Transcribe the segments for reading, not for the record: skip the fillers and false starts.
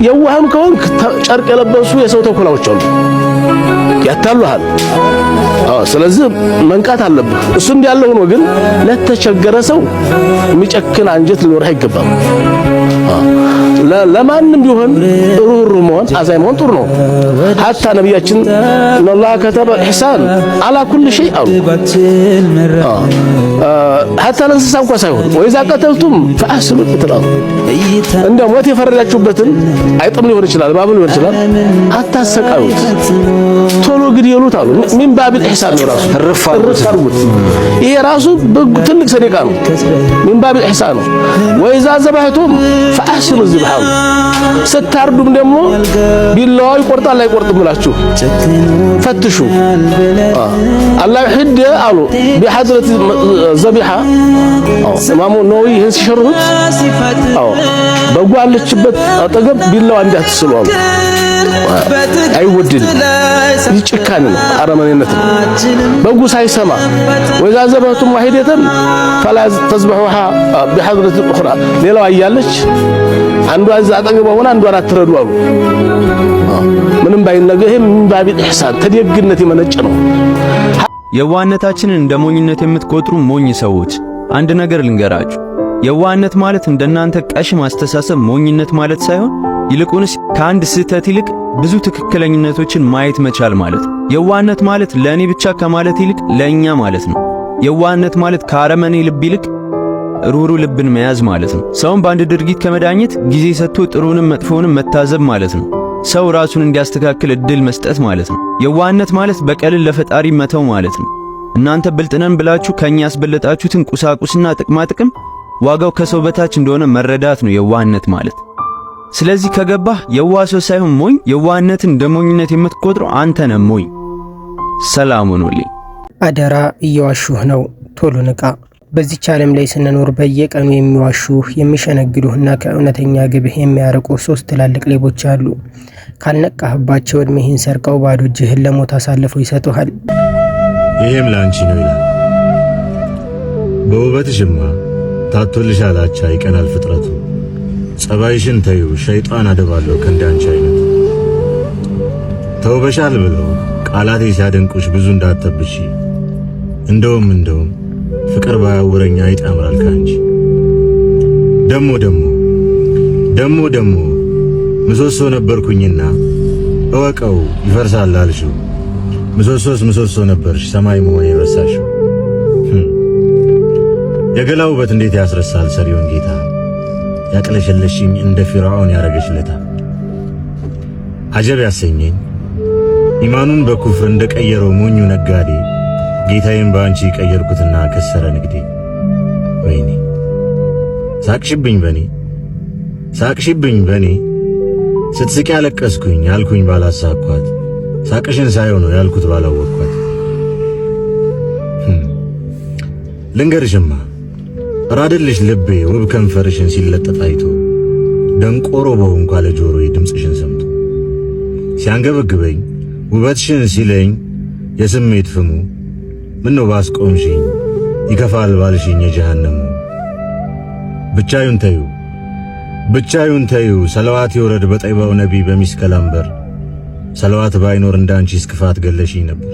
የዋህም ከሆንክ ጨርቅ የለበሱ የሰው ተኩላዎች አሉ ያታሉሃል። ስለዚህ መንቃት አለብህ። እሱ እንዲያለው ነው። ግን ለተቸገረ ሰው የሚጨክን አንጀት ሊኖርህ አይገባም። ለማንም ቢሆን ሩህሩህ መሆን አዛኝ መሆን ጥሩ ነው። ሐታ ነብያችን አላህ ከተበ ኢህሳን አላ ኩል ሸይ አሉ። ሐታ ለእንስሳ እንኳን ሳይሆን ወይዛ ቀተልቱም ፈአህሲኑ ልቅትላቱ እንደ ሞት የፈረዳችሁበትን አይጥም ሊሆን ይችላል፣ እባብም ሊሆን ይችላል፣ አታሰቃዩት፣ ቶሎ ግደሉት አሉ። ሚን ባቢል ኢህሳን ነው ራሱ እርፍ አድርጉት። ይሄ ራሱ ትልቅ ሰደቃ ነው። ሚን ባቢል ኢህሳን ነው። ወይዛ ዘባህቱም ፈአህሲኑ ዝብሃ ስታርዱም ደግሞ ቢላው ይቆርጣል አይቆርጥም ብላችሁ ፈትሹ። አላህ ይህድ አሉ بحضرة ዘቢሃ ኢማሙ ነወዊ ይህን ሲሸርሁት በጓለችበት አጠገብ ቢላው እንዳትስሉ አሉ። አይወድም። ይጭካን ነው፣ አረመኔነት ነው። በጉ ሳይሰማ ወይዛ ዘበቱም ዋሂደተን فلا تذبحوها بحضرة الأخرى ሌላው አያለች አንዷ እዛ አጠገብ ሆነ አንዷን አትረዱ አሉ። ምንም ባይነገር ይሄ ምን ባቢል ኢህሳን ተደግነት የመነጨ ነው። የዋህነታችንን እንደ ሞኝነት የምትቆጥሩ ሞኝ ሰዎች አንድ ነገር ልንገራችሁ። የዋህነት ማለት እንደናንተ ቀሽም አስተሳሰብ ሞኝነት ማለት ሳይሆን ይልቁንስ ከአንድ ስህተት ይልቅ ብዙ ትክክለኝነቶችን ማየት መቻል ማለት ነው። የዋህነት ማለት ለእኔ ብቻ ከማለት ይልቅ ለእኛ ማለት ነው። የዋህነት ማለት ከአረመኔ ልብ ይልቅ ሩህሩህ ልብን መያዝ ማለት ነው። ሰውን በአንድ ድርጊት ከመዳኘት ጊዜ ሰጥቶ ጥሩንም መጥፎንም መታዘብ ማለት ነው። ሰው ራሱን እንዲያስተካክል እድል መስጠት ማለት ነው። የዋህነት ማለት በቀልን ለፈጣሪ መተው ማለት ነው። እናንተ ብልጥነን ብላችሁ ከኛ ያስበለጣችሁትን ቁሳቁስና ጥቅማጥቅም ዋጋው ከሰው በታች እንደሆነ መረዳት ነው የዋህነት ማለት። ስለዚህ ከገባህ የዋህ ሰው ሳይሆን ሞኝ፣ የዋህነትን እንደ ሞኝነት የምትቆጥረው አንተ ነህ ሞኝ። ሰላም ሁኑልኝ። አደራ እየዋሹህ ነው፣ ቶሎ ንቃ። በዚህች ዓለም ላይ ስንኖር በየቀኑ የሚዋሹህ የሚሸነግሉህና ከእውነተኛ ግብህ የሚያርቁ ሶስት ትላልቅ ሌቦች አሉ። ካልነቃህባቸው እድሜህን ሰርቀው ባዶ እጅህን ለሞት አሳልፈው ይሰጡሃል። ይሄም ላንቺ ነው ይላል። በውበትሽማ ታቶልሻል አቻ ይቀናል ፍጥረቱ። ጸባይሽን ተይው ሸይጣን አደባለው ከእንዳንቺ አይነቱ። ተውበሻል ብለው ቃላቴ ሲያደንቁሽ ብዙ እንዳትተብሺ። እንደውም ፍቅር ባያወረኛ ይጣምራል ካንቺ። ደሞ ምሰሶ ነበርኩኝና እወቀው ይፈርሳል አልሽው። ምሰሶ ነበርሽ ሰማይ መሆን የረሳሽው። የገላ ውበት እንዴት ያስረሳል ሰሪውን ጌታ። ያቅለሸለሽኝ እንደ ፊርዓውን ያረገሽ ለታ። አጀብ ያሰኘኝ ኢማኑን በኩፍር እንደቀየረው ሞኙ ነጋዴ ጌታዬን በአንቺ ቀየርኩትና ከሰረ ንግዴ። ወይኔ ሳቅሽብኝ በኔ ስትስቂ ያለቀስኩኝ ያልኩኝ ባላሳኳት። ሳቅሽን ሳይሆን ነው ያልኩት ባላወቅኳት። ልንገርሽማ ራደልሽ ልቤ ውብ ከንፈርሽን ሲለጠጥ አይቶ። ደንቆሮ በሆንኩ አለ ጆሮዬ ድምፅሽን ሰምቶ። ሲያንገበግበኝ ውበትሽን ሲለኝ የስሜት ፍሙ። ምነው ባስቆምሽኝ ይከፋል ባልሽኝ የጀሃነሙ። ብቻዩን ተዩ ሰለዋት ይወረድ በጠይባው ነቢ በሚስከላምበር። ሰለዋት ባይኖር እንዳንቺ እስክፋት ገለሽኝ ነበር።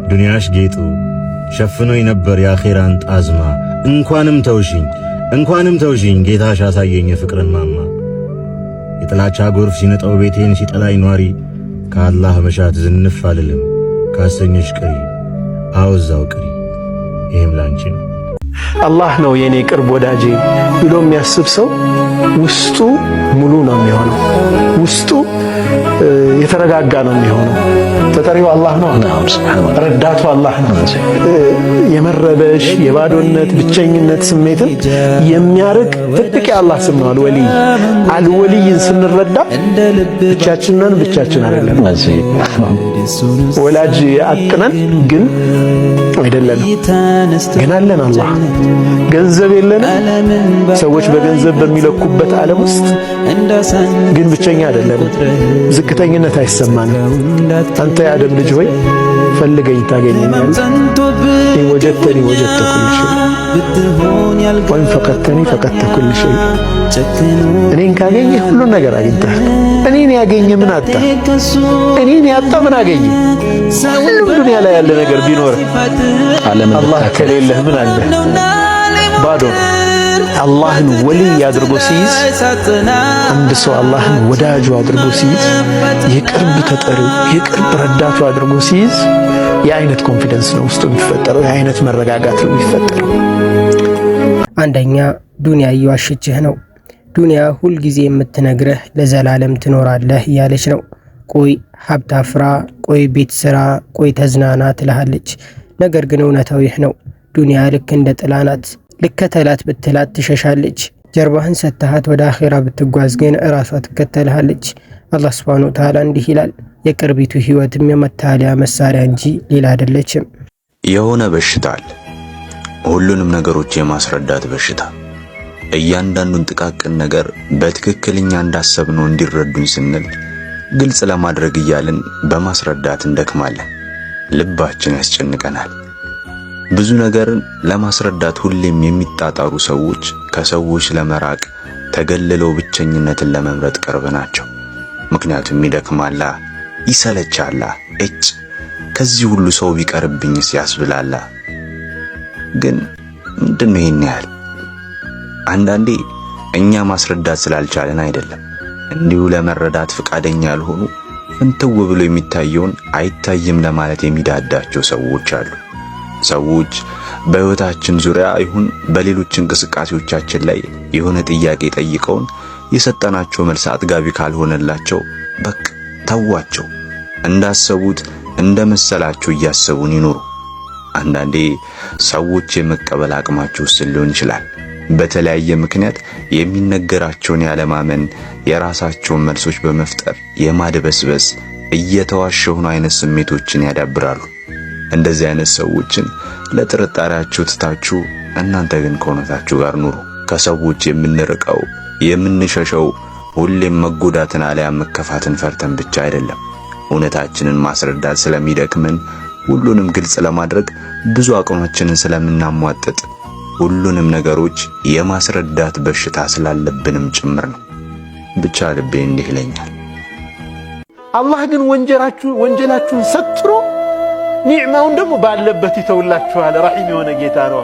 ዱንያሽ ጌጡ ሸፍኖኝ ነበር የአኼራን ጣዝማ። እንኳንም ተውሽኝ ጌታሽ አሳየኝ የፍቅርን ማማ። የጥላቻ ጎርፍ ሲነጠው ቤቴን ሲጠላኝ ኗሪ። ከአላህ መሻት ዝንፍ አልልም ካሰኘሽ ቅሪ አውዛው ቅሪ። ይሄም ላንቺ ነው። አላህ ነው የኔ ቅርብ ወዳጄ ብሎ የሚያስብ ሰው ውስጡ ሙሉ ነው የሚሆነው። ውስጡ የተረጋጋ ነው የሚሆነው። ተጠሪው አላህ ነው፣ ረዳቱ አላህ ነው። የመረበሽ የባዶነት ብቸኝነት ስሜትን የሚያርቅ ትልቅ የአላህ ስም ነው አልወሊይ። አልወሊይን ስንረዳ ብቻችን አይደለም። ወላጅ አጥነን ግን አይደለም፣ ግን አለን አላህ። ገንዘብ የለንም፣ ሰዎች በገንዘብ በሚለኩበት ዓለም ውስጥ ግን ብቸኛ አይደለም። አይደለንም። ዝቅተኝነት አይሰማንም። አንተ የአደም ልጅ ሆይ ፈልገኝ ታገኘኛለህ። ወጀድተኒ ወጀድተ ኩል ሸይ ወይም ፈቀድተኒ ፈቀድተ ኩል ሸይ። እኔን ካገኘህ ሁሉን ነገር አግኝተሃል። እኔን ያገኘ ምን አጣ? እኔን ያጣ ምን አገኘ? ሁሉም ዱንያ ላይ ያለ ነገር ቢኖር አላህ ከሌለህ ምን አለ? ባዶ። አላህን ወልይ አድርጎ ሲይዝ አንድ ሰው አላህን ወዳጁ አድርጎ ሲይዝ የቅርብ ተጠሪው የቅርብ ረዳቱ አድርጎ ሲይዝ የአይነት ኮንፊደንስ ነው ውስጡ የሚፈጠረው፣ የአይነት መረጋጋት ነው የሚፈጠረው። አንደኛ ዱንያ እየዋሸችህ ነው። ዱንያ ሁልጊዜ የምትነግረህ ለዘላለም ትኖራለህ እያለች ነው። ቆይ ሀብት አፍራ፣ ቆይ ቤት ስራ፣ ቆይ ተዝናና ትልሃለች። ነገር ግን እውነታው ይህ ነው። ዱንያ ልክ እንደ ጥላ ናት። ልከተላት ብትላት ትሸሻለች። ጀርባህን ሰጥተሃት ወደ አኺራ ብትጓዝ ግን እራሷ ትከተልሃለች። አላህ ሱብሓነሁ ወተዓላ እንዲህ ይላል፣ የቅርቢቱ ህይወትም የመታለያ መሳሪያ እንጂ ሌላ አይደለችም። የሆነ በሽታ አለ፣ ሁሉንም ነገሮች የማስረዳት በሽታ። እያንዳንዱን ጥቃቅን ነገር በትክክለኛ እንዳሰብነው እንዲረዱን ስንል ግልጽ ለማድረግ እያልን በማስረዳት እንደክማለን። ልባችን ያስጨንቀናል። ብዙ ነገርን ለማስረዳት ሁሌም የሚጣጣሩ ሰዎች ከሰዎች ለመራቅ ተገልለው ብቸኝነትን ለመምረጥ ቅርብ ናቸው። ምክንያቱም ይደክማላ፣ ይሰለቻላ፣ ከዚህ ሁሉ ሰው ቢቀርብኝስ ያስብላላ። ግን ምንድነው ይሄን ያህል? አንዳንዴ እኛ ማስረዳት ስላልቻለን አይደለም፣ እንዲሁ ለመረዳት ፍቃደኛ ያልሆኑ ፍንትው ብሎ የሚታየውን አይታይም ለማለት የሚዳዳቸው ሰዎች አሉ። ሰዎች በህይወታችን ዙሪያ ይሁን በሌሎች እንቅስቃሴዎቻችን ላይ የሆነ ጥያቄ ጠይቀውን የሰጠናቸው መልስ አጥጋቢ ካልሆነላቸው በቃ ተዋቸው፣ እንዳሰቡት እንደመሰላቸው እያሰቡን ይኖሩ። አንዳንዴ ሰዎች የመቀበል አቅማቸው ውስን ሊሆን ይችላል። በተለያየ ምክንያት የሚነገራቸውን ያለማመን የራሳቸውን መልሶች በመፍጠር የማድበስበስ እየተዋሸሁ ነው አይነት ስሜቶችን ያዳብራሉ። እንደዚህ አይነት ሰዎችን ለጥርጣሬያችሁ ትታችሁ እናንተ ግን ከእውነታችሁ ጋር ኑሩ። ከሰዎች የምንርቀው የምንሸሸው ሁሌም መጎዳትን አለያም መከፋትን ፈርተን ብቻ አይደለም። እውነታችንን ማስረዳት ስለሚደክመን፣ ሁሉንም ግልጽ ለማድረግ ብዙ አቅማችንን ስለምናሟጥጥ፣ ሁሉንም ነገሮች የማስረዳት በሽታ ስላለብንም ጭምር ነው። ብቻ ልቤ እንዲህ ይለኛል። አላህ ግን ወንጀላችሁን ሰትሮ ኒዕማውን ደግሞ ባለበት ይተውላችኋል። ረሒም የሆነ ጌታ ነው።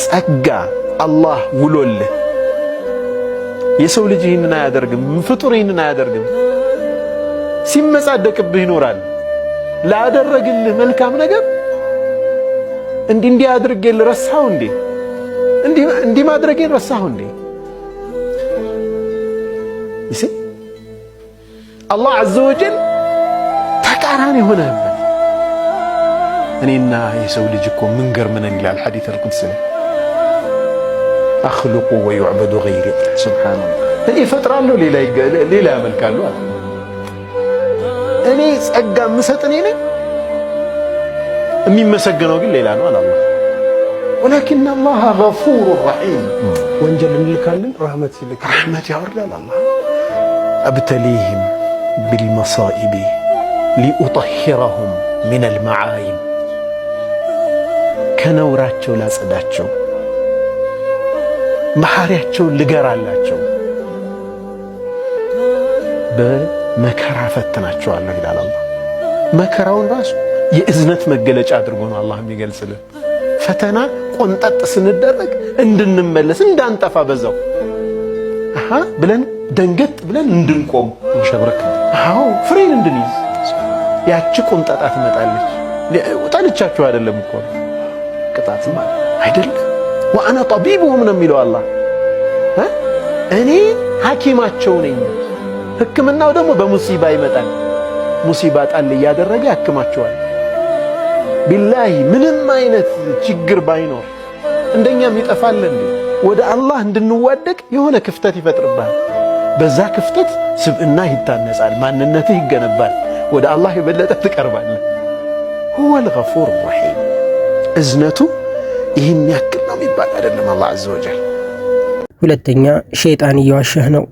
ጸጋ አላህ ውሎልህ የሰው ልጅ ይህንን አያደርግም፣ ፍጡር ይህንን አያደርግም። ሲመጻደቅብህ ይኖራል። ላደረግልህ መልካም ነገር እንዲህ አድርጌልህ ረሳሁ እንዴ? እንዲህ ማድረጌን ረሳሁ እንዴ? ይሲ አላህ ዐዘ ወጀል ተቃራኒ ሆነህበት። እኔና የሰው ልጅ እኮ ምን ገርመን ይላል ሐዲስ አልቁድስ ላይ አኽሉቁ ወዩዕበዱ ገይሪ። ሱብሓነላህ እኔ እፈጥራለሁ ሌላ ያመልካሉ አለ። እኔ ጸጋ የምሰጥ እኔ ነኝ፣ የሚመሰገነው ግን ሌላ ነው አለ አላህ። ወላኪን አላህ ገፉሩ ረሒም። ወንጀል እንልካለን፣ ረሕመት ያወርዳል አላህ። አብተሊህም ቢልመሳኢቢ ሊኡጠሂረሁም ሚነል መዓይብ፣ ከነውራቸው ላጸዳቸው፣ መሐሪያቸውን ልገራላቸው፣ በመከራ ፈትናቸዋለሁ ይላል አላህ። መከራውን ራሱ የእዝነት መገለጫ አድርጎ ነው አላህ የሚገልጽልን። ፈተና ቆንጠጥ ስንደረግ እንድንመለስ እንዳንጠፋ በዛው ብለን ደንገጥ ብለን እንድንቆም ሸብረክ ፍሬን እንድንይዝ ያቺ ቁንጠጣ ትመጣለች። ጠልቻችሁ አይደለም እኮ ቅጣት ማለት አይደለም። ወአና ጠቢቡሁም ነው የሚለው አላህ። እኔ ሐኪማቸው ነኝ። ሕክምናው ደግሞ በሙሲባ ይመጣል። ሙሲባ ጣል እያደረገ ያክማቸዋል። ቢላሂ ምንም አይነት ችግር ባይኖር እንደኛም ይጠፋል እንዴ? ወደ አላህ እንድንዋደቅ የሆነ ክፍተት ይፈጥርብሃል። በዛ ክፍተት ስብዕና ይታነጻል፣ ማንነትህ ይገነባል፣ ወደ አላህ የበለጠ ትቀርባለህ። ሁወል ገፉር ረሒም። እዝነቱ ይህን ያክል ነው የሚባል አይደለም። አላህ ዐዘ ወጀል ሁለተኛ ሸይጣን እየዋሸህ ነው።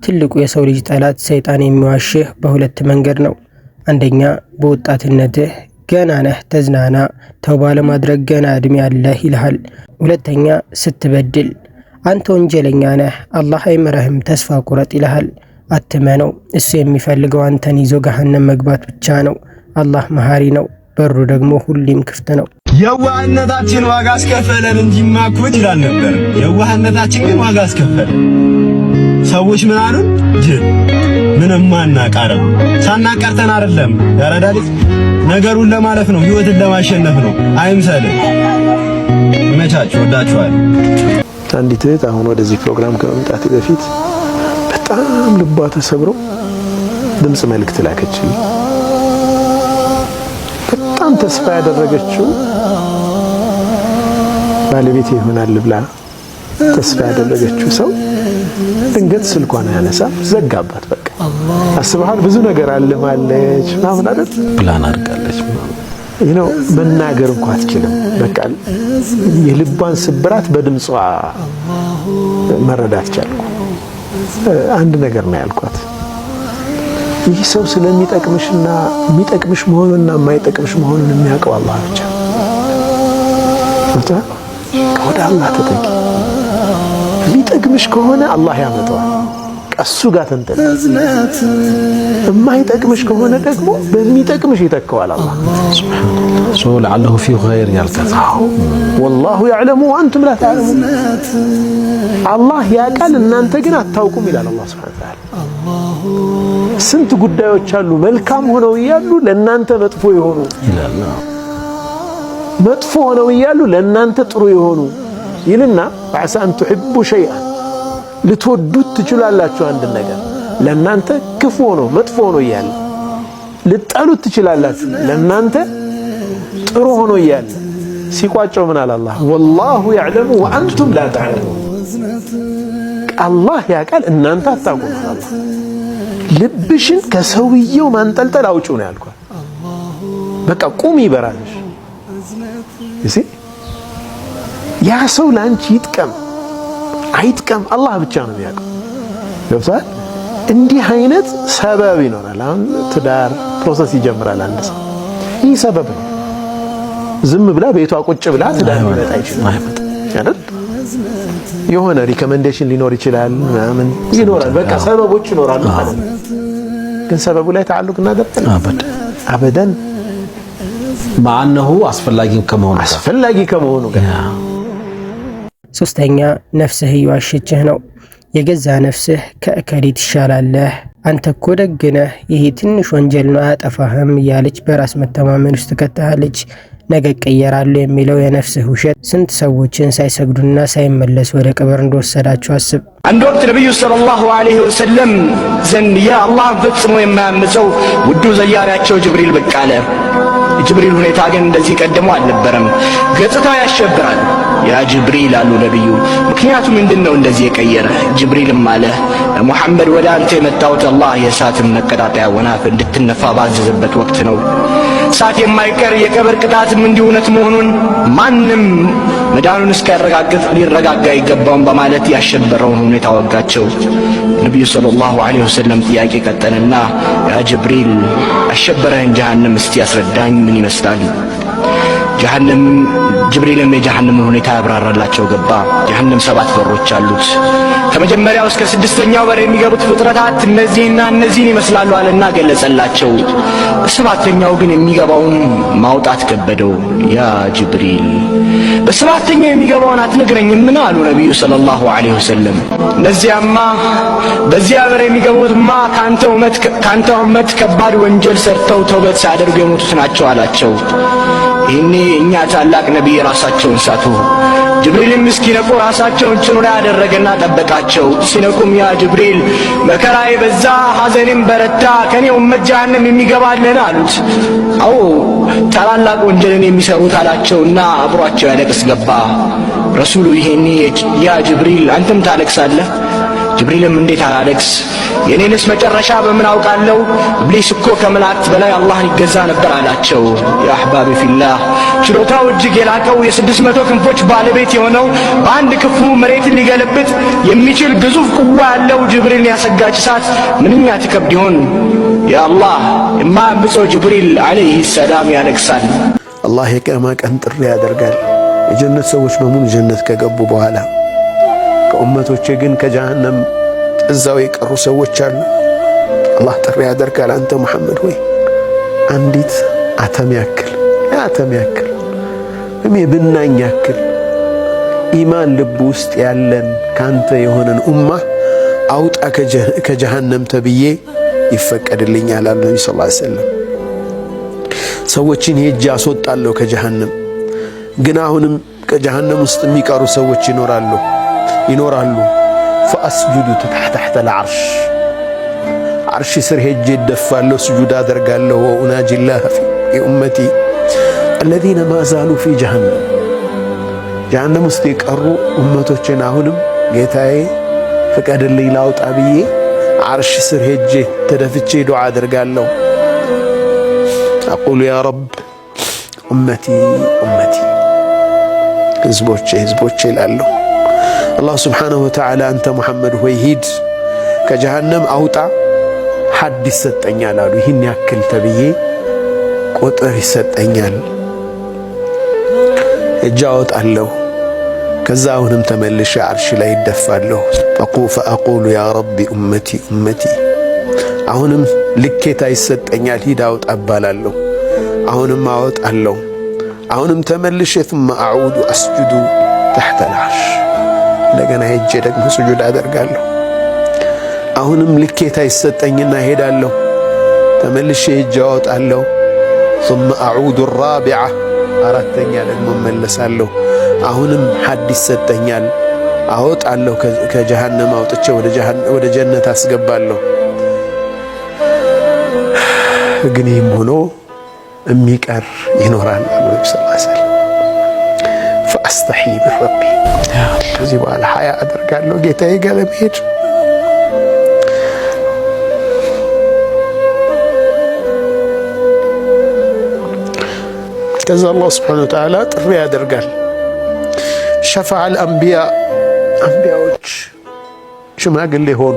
ትልቁ የሰው ልጅ ጠላት ሰይጣን የሚዋሽህ በሁለት መንገድ ነው። አንደኛ በወጣትነትህ ገና ነህ ተዝናና፣ ተውባ ለማድረግ ገና እድሜ አለህ ይልሃል። ሁለተኛ ስትበድል አንተ ወንጀለኛ ነህ አላህ አይምረህም ተስፋ ቁረጥ ይልሃል። አትመነው፣ እሱ የሚፈልገው አንተን ይዞ ገሃነም መግባት ብቻ ነው። አላህ መሃሪ ነው፣ በሩ ደግሞ ሁሌም ክፍት ነው። የዋህነታችን ዋጋ አስከፈለን እንጂማ እኮ ይላል ነበር። የዋህነታችን ግን ዋጋ አስከፈለን። ሰዎች ምን አሉን? ጅል ምንም ማናቃረም ሳናቀርተን አይደለም ያረዳልት ነገሩን ለማለፍ ነው፣ ህይወትን ለማሸነፍ ነው። አይምሰልህ። መቻች ወዳችኋል። አንዲት እህት አሁን ወደዚህ ፕሮግራም ከመምጣቴ በፊት በጣም ልቧ ተሰብሮ ድምጽ መልእክት ላከችልኝ። በጣም ተስፋ ያደረገችው ባለቤቴ ይሆናል ብላ ተስፋ ያደረገችው ሰው ድንገት ስልኳን ያነሳ ዘጋባት። በቃ አስበሃል፣ ብዙ ነገር አልማለች ምናምን አይደል ፕላን አድርጋለች። ይሄው መናገር እንኳን አትችልም። በቃ የልቧን ስብራት በድምጿ መረዳት ቻልኩ። አንድ ነገር ነው ያልኳት፣ ይህ ሰው ስለሚጠቅምሽና የሚጠቅምሽ መሆኑንና የማይጠቅምሽ መሆኑን የሚያውቀው አላህ ብቻ ነው። ወደ አላህ ተጠቂ። የሚጠቅምሽ ከሆነ አላህ ያመጣዋል፣ ቀሱ ጋር ተንጠልጠል። የማይጠቅምሽ ከሆነ ደግሞ በሚጠቅምሽ ይተካዋል አላህ ሱብሃነሁ ሶ ለዓለሁ ፊ ኸይር ያልከታ ወላሁ يعلم وانتم لا تعلمون። አላህ ያውቃል እናንተ ግን አታውቁም ይላል አላህ ሱብሃነሁ ወተዓላ። ስንት ጉዳዮች አሉ መልካም ሆነው እያሉ ለእናንተ መጥፎ የሆኑ ይላል። መጥፎ ሆነው እያሉ ለእናንተ ጥሩ የሆኑ ይልና ወዐሳ አን ትሕቡ ሸይአን ልትወዱት ትችላላችሁ አንድ ነገር ለእናንተ ክፉ ሆኖ መጥፎ ሆኖ እያለ ልትጠሉት ትችላላችሁ ለእናንተ ጥሩ ሆኖ እያለ ሲቋጨው ምን አለ አላህ ወላሁ يعلم وانتم لا تعلمون። አላህ ያውቃል እናንተ አታውቁም። አላህ ልብሽን ከሰውየው ማንጠልጠል አውጪው ነው ያልኳት። በቃ ቁም ይበራልሽ እሺ። ያ ሰው ላንቺ ይጥቀም አይጥቀም አላህ ብቻ ነው የሚያውቀው። ገብቶሃል? እንዲህ አይነት ሰበብ ይኖራል። አሁን ትዳር ፕሮሰስ ይጀምራል አንድ ሰው፣ ይህ ሰበብ ነው። ዝም ብላ ቤቷ ቁጭ ብላ ትዳር ሊመጣ አይችልም አይደል? የሆነ ሪኮመንዴሽን ሊኖር ይችላል ምናምን ይኖራል። በቃ ሰበቦች ይኖራሉ ማለት ነው። ግን ሰበቡ ላይ ተዓልቅ እናደርጋለን አበደን ማነሁ አስፈላጊ ከመሆኑ ጋር። ሶስተኛ ነፍስህ እየዋሸችህ ነው። የገዛ ነፍስህ ከእከሊት ትሻላለህ፣ አንተ እኮ ደግ ነህ፣ ይሄ ትንሽ ወንጀል ነው አያጠፋህም እያለች በራስ መተማመን ውስጥ ትከተሃለች። ነገ እቀየራለሁ የሚለው የነፍስህ ውሸት ስንት ሰዎችን ሳይሰግዱና ሳይመለሱ ወደ ቀብር እንደወሰዳቸው አስብ። አንድ ወቅት ነብዩ ሰለላሁ ዐለይሂ ወሰለም ዘንድ የአላህ ፈጽሞ የማያምፀው ውዱ ዘያሪያቸው ጅብሪል ብቅ አለ። የጅብሪል ሁኔታ ግን እንደዚህ ቀደሙ አልነበረም። ገጽታው ያሸብራል። ያ ጅብሪል አሉ ነብዩ፣ ምክንያቱ ምንድነው እንደዚህ የቀየረ? ጅብሪልም አለ ሙሐመድ ወደ አንተ የመጣሁት አላህ የእሳትን መቀጣጠያ ወናፍ እንድትነፋ ባዘዘበት ወቅት ነው። እሳት የማይቀር የቀብር ቅጣትም እንዲሁ እውነት መሆኑን ማንም መዳኑን እስኪያረጋግጥ ሊረጋጋ አይገባውም በማለት ያሸበረውን ሁኔታ ወጋቸው። ነብዩ ሰለላሁ ዐለይሂ ወሰለም ጥያቄ ቀጠለና ያ ጅብሪል አሸበረህን ጀሃነም እስቲ ያስረዳኝ ምን ይመስላል? ጅብሪልም የጀሃነምን ሁኔታ ያብራራላቸው ገባ። ጀሃነም 7 በሮች አሉት። ከመጀመሪያው እስከ 6ኛው በር የሚገቡት ፍጥረታት እነዚህና እነዚህን ይመስላሉ አለና ገለጸላቸው። በሰባተኛው ግን የሚገባውን ማውጣት ከበደው። ያ ጅብሪል በሰባተኛው የሚገባውን አትነግረኝም? ምን አሉ ነብዩ ሰለላሁ ዐለይሂ ወሰለም። እነዚያማ በዚያ በር የሚገቡትማ ካንተ ኡመት ከባድ ወንጀል ሰርተው ተውበት ሳያደርጉ የሞቱት ናቸው አላቸው። ይህኔ እኛ ታላቅ ነቢይ ራሳቸውን ሳቱ። ጅብሪልም እስኪነቁ ራሳቸውን ጭኑ ላይ ያደረገና ጠበቃቸው። ሲነቁም ያ ጅብሪል መከራዬ በዛ ሐዘኔም በረታ፣ ከኔ ኡመት ጀሃነም የሚገባልን አሉት። አዎ ታላላቅ ወንጀልን የሚሰሩት አላቸውና አብሯቸው ያለቅስ ገባ። ረሱሉ ይሄኔ ያ ጅብሪል አንተም ታለቅሳለህ? ጅብሪልም እንዴት አላለቅስ? የኔንስ መጨረሻ በምን አውቃለሁ? ኢብሊስ እኮ ከመላእክት በላይ አላህን ይገዛ ነበር አላቸው። ያ አህባቢ ፊላህ ችሎታው እጅግ የላቀው የ600 ክንፎች ባለቤት የሆነው በአንድ ክፉ መሬትን ሊገለብጥ የሚችል ግዙፍ ቁዋ ያለው ጅብሪል ያሰጋች እሳት ምንኛ ትከብድ ይሆን? ያ አላህ የማያምፀው ጅብሪል አለይሂ ሰላም ያለቅሳል። አላህ የቂያማ ቀን ጥሪ ያደርጋል። የጀነት ሰዎች በሙሉ ጀነት ከገቡ በኋላ ከኡመቶቼ ግን ከጀሃነም እዛው የቀሩ ሰዎች አሉ። አላህ ጥሪ ያደርጋል። አንተ ሙሐመድ ሆይ አንዲት አተም ያክል ወይም የብናኝ ያክል ኢማን ልብ ውስጥ ያለን ካንተ የሆነን ኡማ አውጣ ከጀሃነም ተብዬ ይፈቀድልኛል አሉ ነብዩ ሰለላሁ ዐለይሂ ወሰለም። ሰዎችን ሄጄ አስወጣለሁ ከጀሃነም። ግን አሁንም ከጀሃነም ውስጥ የሚቀሩ ሰዎች ይኖራሉ። ፈአስጁዱ ተሕተ አልዓርሽ ዓርሽ ስር ሄጄ እደፋለሁ፣ ስጁድ አደርጋለሁ። ወኡናጂላህ ፊ ኡመቲ አለዚነ ማዛሉ ፊ ጀሃነም ውስጥ የቀሩ ኡመቶችን አሁንም ጌታዬ ፍቀድልኝ ላውጣ ብዬ ዓርሽ ስር ሄጄ ተደፍቼ ዱዓ አደርጋለሁ። አቁሉ ያ ረብ ኡመቲ ህዝቦቼ እላለሁ። አላህ ስብሓነሁ ወተዓላ አንተ ሙሐመድ ሆይ ሂድ ከጀሃነም አውጣ ሐድ ይሰጠኛል አሉ። ይህን ያክል ተብዬ ቁጥር ይሰጠኛል፣ እጅ አወጣለሁ። ከዛ አሁንም ተመልሼ ዓርሽ ላይ ይደፋለሁ። ፈአቁሉ ያ ረቢ ኡመቲ አሁንም ልኬታ ይሰጠኛል፣ ሂድ አውጣ እባላለሁ። አሁንም አወጣለሁ። አሁንም ተመልሼ ثم أعود أسجد تحت العرش እንደገና ሄጄ ደግሞ ስጁድ አደርጋለሁ። አሁንም ልኬታ ይሰጠኝና ሄዳለሁ። ተመልሼ ሄጄ አወጣለሁ። ثم أعود الرابعة አራተኛ ደግሞ መለሳለሁ። አሁንም ሐድ ይሰጠኛል፣ አወጣለሁ። ከጀሃነም አውጥቼ ወደ ጀነት አስገባለሁ። ግን ይህም ሆኖ የሚቀር ይኖራል አሉ ነብዩ ሰለላሁ ዐለይሂ ወሰለም። ፈአስተሒ ምን ረቢ ከዚህ በኋላ ሀያ አደርጋለሁ ጌታዬ ጋር ለመሄድ። ከዛ አላህ ሱብሓነሁ ወተዓላ ጥሪ ያደርጋል። ሸፈዐል አንቢያ አንቢያዎች ሽማግሌ ሆኑ፣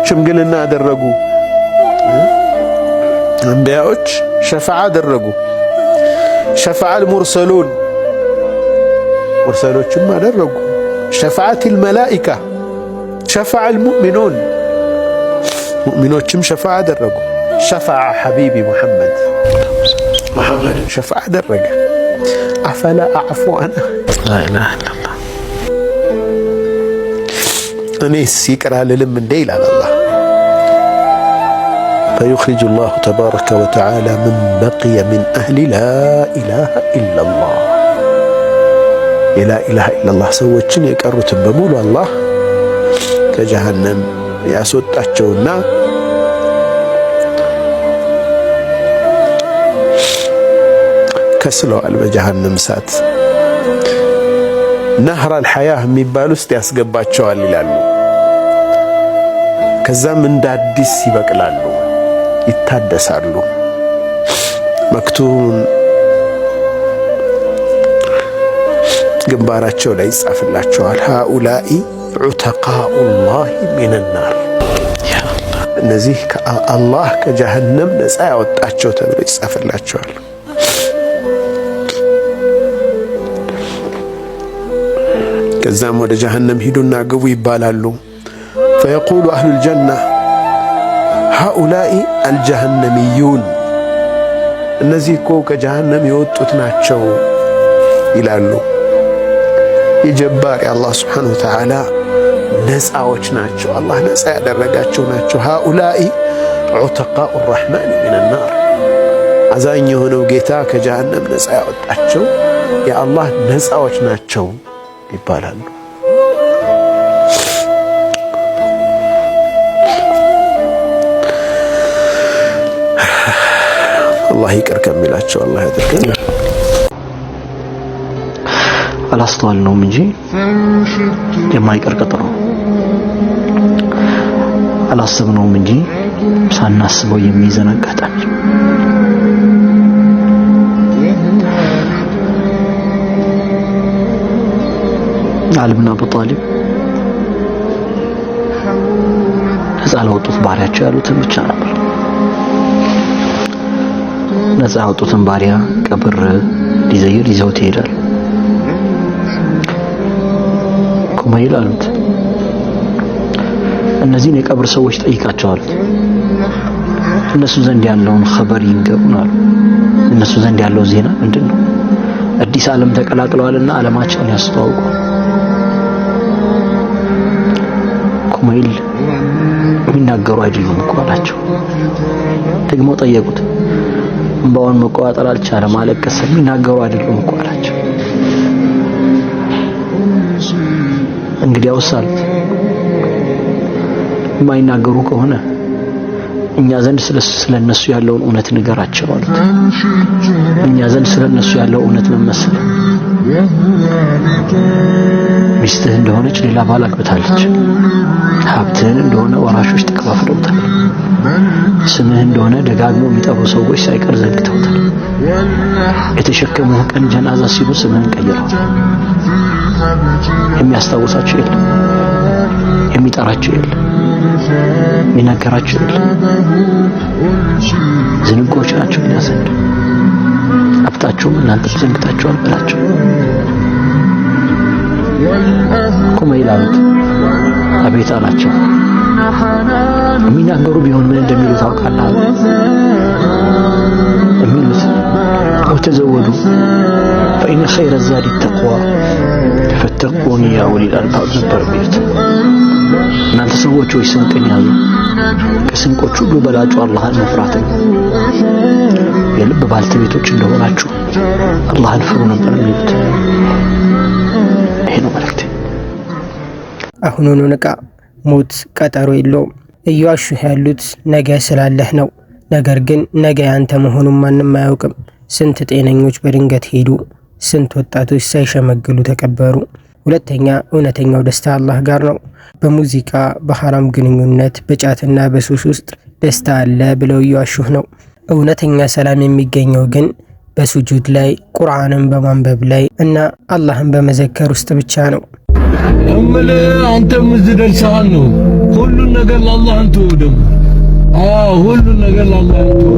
ሽምግልና አደረጉ። አንቢያዎች ሸፈዓ አደረጉ። ሸፈዐል ሙርሰሉን ሙርሰሎችም አደረጉ። ሸፈዐቲል መላኢካ ሸፈዐል ሙእሚኑን ሙእሚኖችም ሸፈዓ አደረጉ። ሸፈዐ ሐቢቢ ሙሐመድ ሸፈዓ አደረገ። አፈላ አዕፉ አና ላኢላሃ ኢለላህ እኔስ ይቅር አልልም እንዴ ይላል አላህ። فيخرج الله تبارك وتعالى من بقي من أهل لا إله إلا الله لا إله إلا الله سوتشن يقروا بمولو الله كجهنم ياسوطاچونا كسلوا በጀሃነም እሳት ነህር አልሐያህ የሚባል ውስጥ ያስገባቸዋል ይላሉ። ከዛም እንደ አዲስ ይበቅላሉ፣ ይታደሳሉ። መክቱም ግንባራቸው ላይ ይጻፍላቸዋል። ሃኡላኢ ዑተቃኡላሂ ሚነናር እነዚህ ከአላህ ከጀሃነም ነፃ ያወጣቸው ተብሎ ይጻፍላቸዋል። ከዛም ወደ ጀሃነም ሂዱና ግቡ ይባላሉ። ፈየቁሉ አህሉል ጀና ሃኡላኢ አልጀሃነሚዩን እነዚህ እኮ ከጀሃነም የወጡት ናቸው ይላሉ። የጀባር የአላህ ስብሓነሁ ወተዓላ ነፃዎች ናቸው፣ አላህ ነፃ ያደረጋቸው ናቸው። ሃኡላኢ ዑተቃኡ ረሕማን ሚነናር አዛኝ የሆነው ጌታ ከጀሃነም ነፃ ያወጣቸው የአላህ ነፃዎች ናቸው ይባላሉ። አላህ ይቅር ከሚላቸው አላህ ያድርገን። አላስተዋልነውም እንጂ የማይቀር ቀጠሮ አላሰብነውም እንጂ ሳናስበው የሚይዘን አጋጣሚ ነው። አሊ ብን አቢ ጣሊብ ነፃ ላወጡት ባሪያቸው ያሉትን ብቻ ነበር። ነፃ ያወጡትን ባሪያ ቀብር ሊዘይር ይዘውት ይሄዳል። ኩመይል አሉት፣ እነዚህን የቀብር ሰዎች ጠይቃቸዋል፣ እነሱ ዘንድ ያለውን ኸበር ይንገሩን አሉ። እነሱ ዘንድ ያለው ዜና ምንድነው? አዲስ ዓለም ተቀላቅለዋልና ዓለማቸውን ያስተዋውቁ። ኩመይል የሚናገሩ አይደሉም እኮ አላቸው። ደግሞ ጠየቁት፣ እንባውን መቆጣጠር አልቻለም፣ አለቀሰ። የሚናገሩ አይደሉም እኮ አላቸው። እንግዲያውስ አሉት፣ የማይናገሩ ከሆነ እኛ ዘንድ ስለነሱ ያለውን እውነት ንገራቸው አሉት። እኛ ዘንድ ስለነሱ ያለው እውነት ምን መሰለህ? ሚስትህ እንደሆነች ሌላ ባል አግብታለች። ሀብትህን እንደሆነ ወራሾች ተከፋፍለውታል። ስምህ እንደሆነ ደጋግሞ የሚጠሩ ሰዎች ሳይቀር ዘግተውታል። የተሸከሙህ ቀን ጀናዛ ሲሉ ስምህን ቀይረዋል። የሚያስታውሳቸው የለም፣ የሚጠራቸው የለም፣ የሚናገራቸው የለም። ዝንጎች ናቸው እኛ ዘንድ። ሀብታቸውም እናንተ ዘንግታችኋል በላቸው። ኩመይል አሉት፣ አቤት አላቸው። የሚናገሩ ቢሆን ምን እንደሚሉ ታውቃለህ? የሚሉት ወተዘወዱ ፈኢነ ኸይረ ዛዲ ተቅዋ ፈተቁኒ ያ ኡሊል አልባብ ነበር የሚሉት። እናንተ ሰዎች ሆይ ስንቅን ያዙ፣ ከስንቆች ሁሉ በላጩ አላህን መፍራት ነው። የልብ ባልተቤቶች እንደሆናችሁ አላህን ፍሩ ነበር የሚሉት። ይሄ ነው መልእክቴ። አሁኑኑ ንቃ። ሞት ቀጠሮ የለውም። እየዋሹህ ያሉት ነገ ስላለህ ነው። ነገር ግን ነገ ያንተ መሆኑን ማንም አያውቅም። ስንት ጤነኞች በድንገት ሄዱ፣ ስንት ወጣቶች ሳይሸመግሉ ተቀበሩ። ሁለተኛ እውነተኛው ደስታ አላህ ጋር ነው። በሙዚቃ በሐራም ግንኙነት በጫትና በሱስ ውስጥ ደስታ አለ ብለው እየዋሹህ ነው። እውነተኛ ሰላም የሚገኘው ግን በሱጁድ ላይ ቁርአንን በማንበብ ላይ እና አላህን በመዘከር ውስጥ ብቻ ነው። አንተም እዚህ ደርሰሃል ነው። ሁሉን ነገር ለአላህ አንተው ደግሞ ሁሉን ነገር ለአላህ አንተው።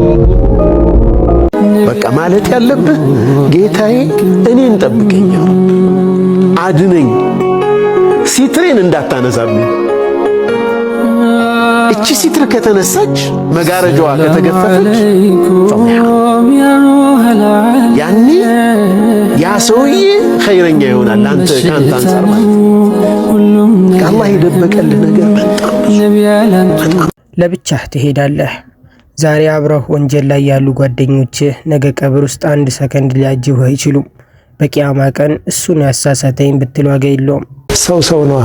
በቃ ማለት ያለብህ ጌታዬ እኔን ጠብቀኝ፣ አድነኝ፣ ሲትሬን እንዳታነሳብኝ። እቺ ሲትር ከተነሳች መጋረጃዋ ከተገፈፈች ያኔ ያ ሰውዬ ኸይረኛ ይሆናል። አንተ ካንተ አንፃር ማለት ከአላህ የደበቀልህ ነገር በጣም ለብቻህ ትሄዳለህ። ዛሬ አብረው ወንጀል ላይ ያሉ ጓደኞችህ ነገ ቀብር ውስጥ አንድ ሰከንድ ሊያጅቡህ አይችሉም። በቂያማ ቀን እሱን ያሳሳተኝ ብትል ዋጋ የለውም። ሰው ነዋ።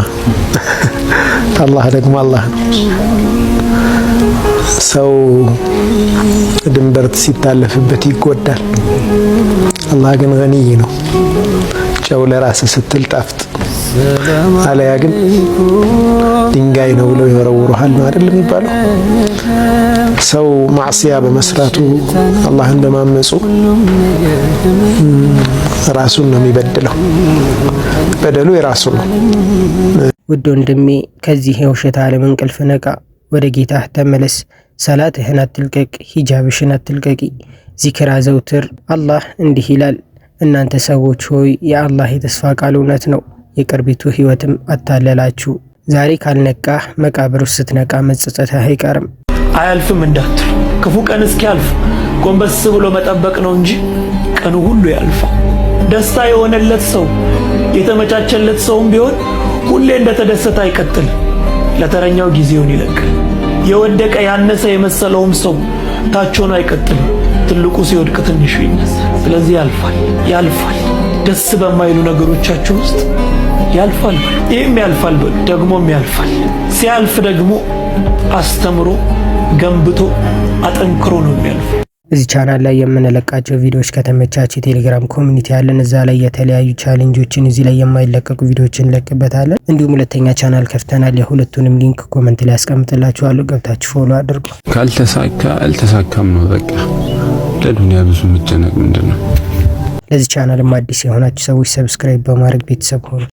አላህ ደግሞ አላህ ነው። ሰው ድንበር ሲታለፍበት ይጎዳል። አላህ ግን ገኒይ ነው። ጨው ለራስህ ስትል ጣፍጥ፣ አለያ ግን ድንጋይ ነው ብለው ይወረውሩሃል ነው አይደል የሚባለው። ሰው ማዕሲያ በመስራቱ አላህን በማመፁ ራሱን ነው የሚበድለው። በደሉ የራሱ ነው። ውድ ወንድሜ ከዚህ የውሸት ዓለም እንቅልፍ ነቃ። ወደ ጌታህ ተመለስ። ሰላትህን አትልቀቅ፣ ሂጃብሽን አትልቀቂ፣ ዚክር አዘውትር። አላህ እንዲህ ይላል፣ እናንተ ሰዎች ሆይ የአላህ የተስፋ ቃል እውነት ነው፣ የቅርቢቱ ህይወትም አታለላችሁ። ዛሬ ካልነቃህ መቃብር ውስጥ ስትነቃ መጸጸትህ አይቀርም። አያልፍም እንዳትል፣ ክፉ ቀን እስኪያልፍ ጎንበስ ብሎ መጠበቅ ነው እንጂ ቀኑ ሁሉ ያልፋል። ደስታ የሆነለት ሰው የተመቻቸለት ሰውም ቢሆን ሁሌ እንደተደሰተ አይቀጥል፣ ለተረኛው ጊዜውን ይለቃል። የወደቀ ያነሰ የመሰለውም ሰው ታቾን አይቀጥል፣ ትልቁ ሲወድቅ ትንሹ ይነሳል። ስለዚህ ያልፋል። ደስ በማይሉ ነገሮቻችሁ ውስጥ ያልፋል። ይህም ያልፋል፣ ደግሞም ያልፋል። ሲያልፍ ደግሞ አስተምሮ ገንብቶ አጠንክሮ ነው የሚያልፈው። እዚህ ቻናል ላይ የምንለቃቸው ቪዲዮዎች ከተመቻችሁ ቴሌግራም ኮሚኒቲ አለን። እዛ ላይ የተለያዩ ቻሌንጆችን እዚህ ላይ የማይለቀቁ ቪዲዮዎችን እንለቅበታለን። እንዲሁም ሁለተኛ ቻናል ከፍተናል። የሁለቱንም ሊንክ ኮሜንት ላይ አስቀምጥላችኋለሁ። ገብታችሁ ፎሎ አድርጉ። ካልተሳካ አልተሳካም ነው በቃ። ለዱንያ ብዙ መጨነቅ ምንድነው? ለዚህ ቻናልም አዲስ የሆናችሁ ሰዎች ሰብስክራይብ በማድረግ ቤተሰብ ሆኑ።